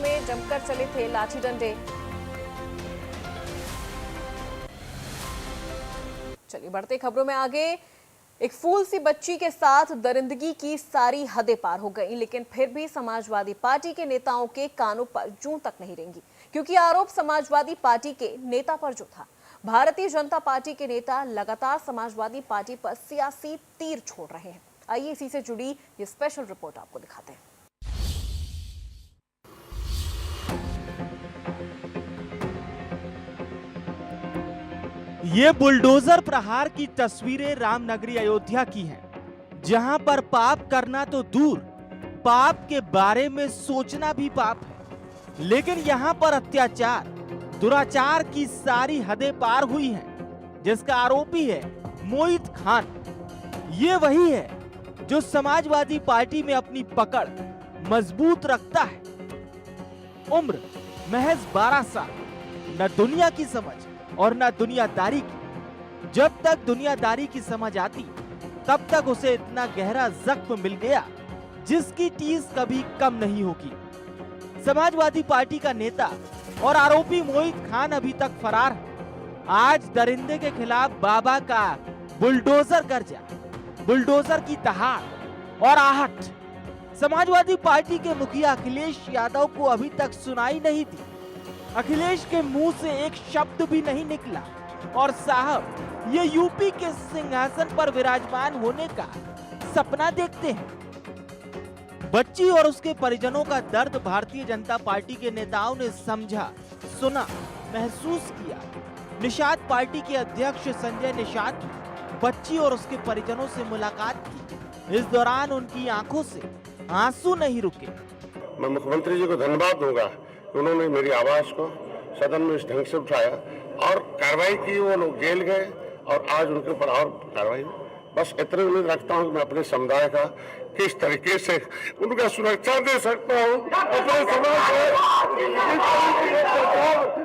में जमकर चले थे लाठी डंडे। चलिए बढ़ते खबरों में आगे। एक फूल सी बच्ची के साथ दरिंदगी की सारी हदें पार हो गई, लेकिन फिर भी समाजवादी पार्टी के नेताओं के कानों पर जूं तक नहीं रेंगी, क्योंकि आरोप समाजवादी पार्टी के नेता पर जो था। भारतीय जनता पार्टी के नेता लगातार समाजवादी पार्टी पर सियासी तीर छोड़ रहे हैं। आइए इसी से जुड़ी ये स्पेशल रिपोर्ट आपको दिखाते हैं। ये बुलडोजर प्रहार की तस्वीरें रामनगरी अयोध्या की हैं, जहां पर पाप करना तो दूर, पाप के बारे में सोचना भी पाप है। लेकिन यहां पर अत्याचार, दुराचार की सारी हदें पार हुई हैं, जिसका आरोपी है मोहित खान। ये वही है जो समाजवादी पार्टी में अपनी पकड़ मजबूत रखता है। उम्र महज 12 साल, न दुनिया की समझ और न दुनियादारी की। जब तक दुनियादारी की समझ आती, तब तक उसे इतना गहरा जख्म मिल गया जिसकी टीस कभी कम नहीं होगी। समाजवादी पार्टी का नेता और आरोपी मोहित खान अभी तक फरार है। आज दरिंदे के खिलाफ बाबा का बुलडोजर गरजा, बुलडोजर की दहाड़ और आहट समाजवादी पार्टी के मुखिया अखिलेश यादव को अभी तक सुनाई नहीं दी। अखिलेश के मुंह से एक शब्द भी नहीं निकला और साहब ये यूपी के सिंहासन पर विराजमान होने का सपना देखते हैं। बच्ची और उसके परिजनों का दर्द भारतीय जनता पार्टी के नेताओं ने समझा, सुना, महसूस किया। निषाद पार्टी के अध्यक्ष संजय निषाद ने बच्ची और उसके परिजनों से मुलाकात की। इस दौरान उनकी आंखों से आंसू नहीं रुके। मैं मुख्यमंत्री जी को धन्यवाद दूंगा, उन्होंने मेरी आवाज को सदन में इस ढंग से उठाया और कार्रवाई की। वो लोग जेल गए और आज उनके ऊपर और कार्रवाई। बस इतने उम्मीद रखता हूँ कि मैं अपने समुदाय का किस तरीके से उनका सुरक्षा दे सकता हूँ। अपने समाज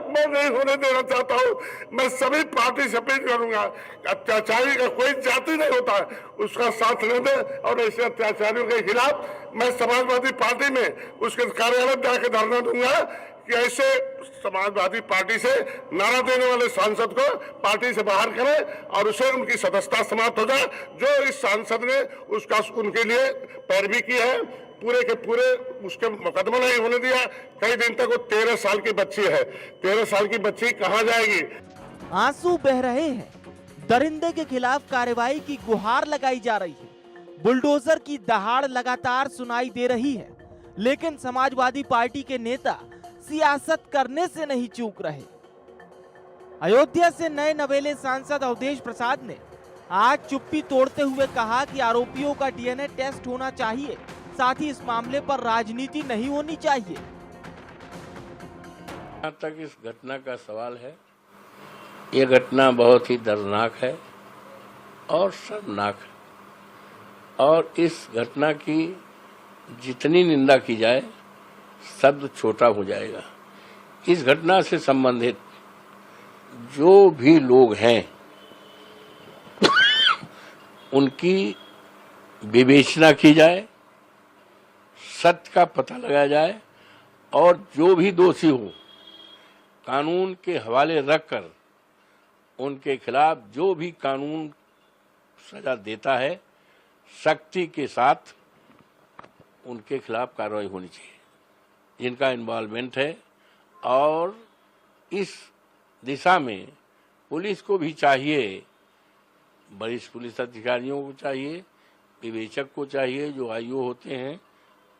मैं नहीं होने देना चाहता हूँ। मैं सभी पार्टी से अपील करूंगा, अत्याचारी का कोई जाति नहीं होता, उसका साथ ले दे और ऐसे अत्याचारियों के खिलाफ मैं समाजवादी पार्टी में उसके कार्यालय जाकर धरना दूंगा कि ऐसे समाजवादी पार्टी से नारा देने वाले सांसद को पार्टी से बाहर करें और उसे उनकी सदस्यता समाप्त हो जाए। जो इस सांसद ने उसका उनके लिए पैरवी की है, पूरे के पूरे उसके मुकदमा नहीं होने दिया। कई दिन तक वो 13 साल की बच्ची है, 13 साल की बच्ची कहाँ जाएगी। आंसू बह रहे हैं। दरिंदे के खिलाफ कार्रवाई की गुहार लगाई जा रही है। बुलडोजर की दहाड़ लगातार सुनाई दे रही है, लेकिन समाजवादी पार्टी के नेता सियासत करने से नहीं चूक रहे। अयोध्या से नए नवेले सांसद अवधेश प्रसाद ने आज चुप्पी तोड़ते हुए कहा कि आरोपियों का डीएनए टेस्ट होना चाहिए, साथ ही इस मामले पर राजनीति नहीं होनी चाहिए। जहाँ तक इस घटना का सवाल है, ये घटना बहुत ही दर्दनाक है और शर्मनाक है, और इस घटना की जितनी निंदा की जाए शब्द छोटा हो जाएगा। इस घटना से संबंधित जो भी लोग हैं उनकी विवेचना की जाए, सत्य का पता लगाया जाए और जो भी दोषी हो कानून के हवाले रखकर उनके खिलाफ जो भी कानून सजा देता है सख्ती के साथ उनके खिलाफ कार्रवाई होनी चाहिए जिनका इन्वॉल्वमेंट है। और इस दिशा में पुलिस को भी चाहिए, वरिष्ठ पुलिस अधिकारियों को चाहिए, विवेचक को चाहिए, जो आईओ होते हैं,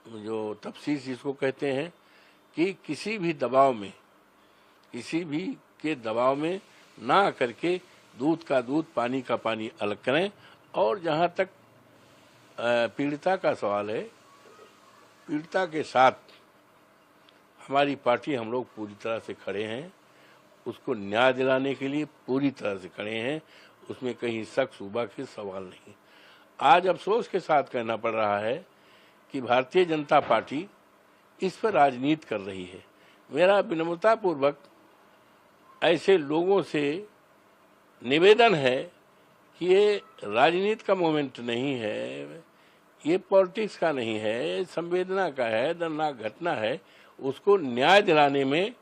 जो तफ्तीश जिसको कहते हैं, कि किसी भी दबाव में, किसी भी के दबाव में ना करके दूध का दूध पानी का पानी अलग करें। और जहाँ तक पीड़िता का सवाल है, पीड़िता के साथ हमारी पार्टी, हम लोग पूरी तरह से खड़े हैं, उसको न्याय दिलाने के लिए पूरी तरह से खड़े हैं, उसमें कहीं शक शुबा के सवाल नहीं। आज अफसोस के साथ कहना पड़ रहा है कि भारतीय जनता पार्टी इस पर राजनीति कर रही है। मेरा विनम्रतापूर्वक ऐसे लोगों से निवेदन है कि ये राजनीति का मोमेंट नहीं है, ये पॉलिटिक्स का नहीं है, संवेदना का है, दर्दनाक घटना है। उसको न्याय दिलाने में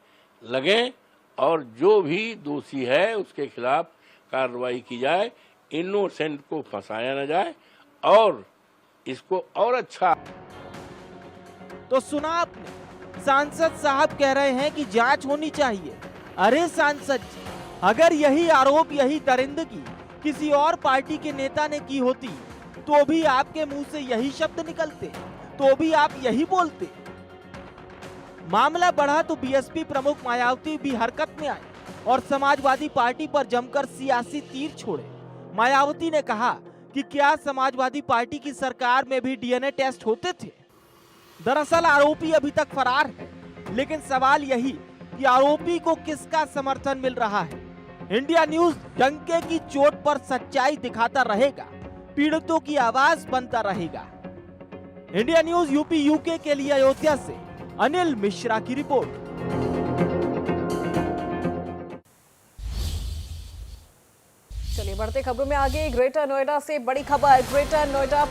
लगें और जो भी दोषी है उसके खिलाफ कार्रवाई की जाए, इनोसेंट को फंसाया न जाए और इसको और अच्छा। तो सुना आपने, सांसद साहब कह रहे हैं कि जांच होनी चाहिए। अरे सांसद जी, अगर यही आरोप, यही दरिंदगी किसी और पार्टी के नेता ने की होती तो भी आपके मुंह से यही शब्द निकलते, तो भी आप यही बोलते। मामला बढ़ा तो बीएसपी प्रमुख मायावती भी हरकत में आए और समाजवादी पार्टी पर जमकर सियासी तीर छोड़े। मायावती ने कहा कि क्या समाजवादी पार्टी की सरकार में भी डीएनए टेस्ट होते थे। दरअसल आरोपी अभी तक फरार है, लेकिन सवाल यही कि आरोपी को किसका समर्थन मिल रहा है। इंडिया न्यूज डंके की चोट पर सच्चाई दिखाता रहेगा, पीड़ितों की आवाज बनता रहेगा। इंडिया न्यूज यूपी यूके के लिए अयोध्या से अनिल मिश्रा की रिपोर्ट। चलिए बढ़ते खबरों में आगे। ग्रेटर नोएडा से बड़ी खबर। ग्रेटर नोएडा